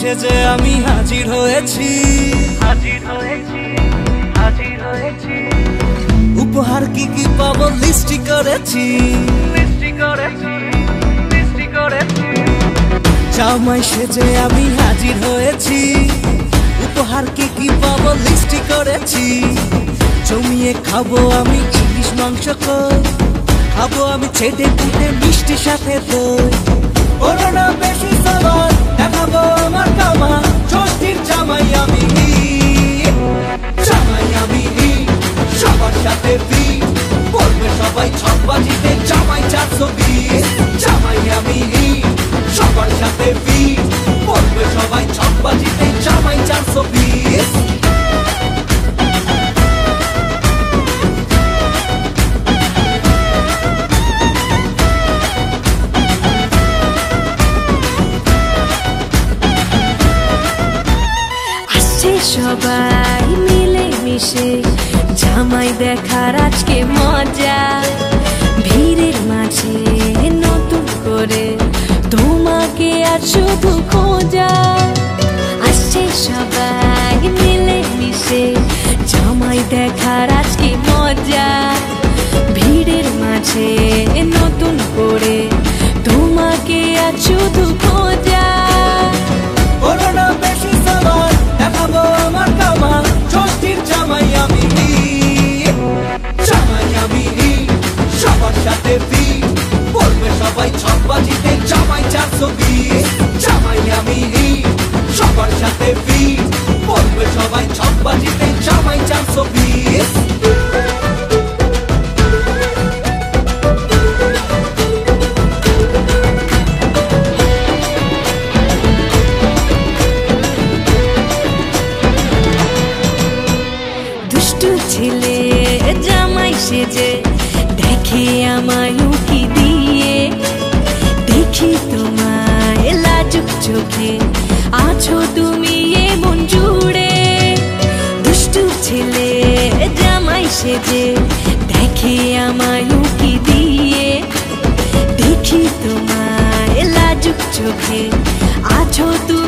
সেজে আমি হাজির হয়েছি, উপহার কি কি পাবো লিস্টি করেছি, জামাই সেজে আমি হাজির হয়েছি, উপহার কি কি পাবো লিস্টি করেছি। জমিয়ে খাবো আমি ইলিশ মাংস কই, খাবো আমি ছেটে পুটে মিষ্টি সাথে দই। ওরা না বেশি সাবান দেখাবো আমার কামা, ষষ্ঠীর জামাই আমি, জামাই আমি সবার সাথে ফিট, বলবে সবাই ছকবাজিতে জামাই 420। জামাই আমি সবার সাথে ফিট, বলবে সবাই ছকবাজিতে জামাই 420। সবাই মিলে মিশে জামাই দেখার আজকে মজা, ভিড়ের মাঝে নতুন করে তোমাকে আর শুধু খোঁজা। আসছে সবাই মিলে মিশে জামাই দেখার আজকে মজা, ভিড়ের মাঝে নতুন করে তোমাকে আর শুধু খোঁজা। জামাই আমি সবার সাথে ফিট, বলবে সবাই ছকবাজিতে জামাই 420। জামাই আমি সবার সাথে ফিট, বলবে সবাই ছকবাজিতে জামাই 420। ছেলে জামাই সেজে দেখে আমায় উকি দিয়ে, দেখি তোমায় লাজুক চোখে আছো তুমি এমন জুড়ে। দুষ্টু ছেলে জামাই সেজে দেখে আমায় উকি দিয়ে, দেখি তোমায় লাজুক চোখে আছো তুমি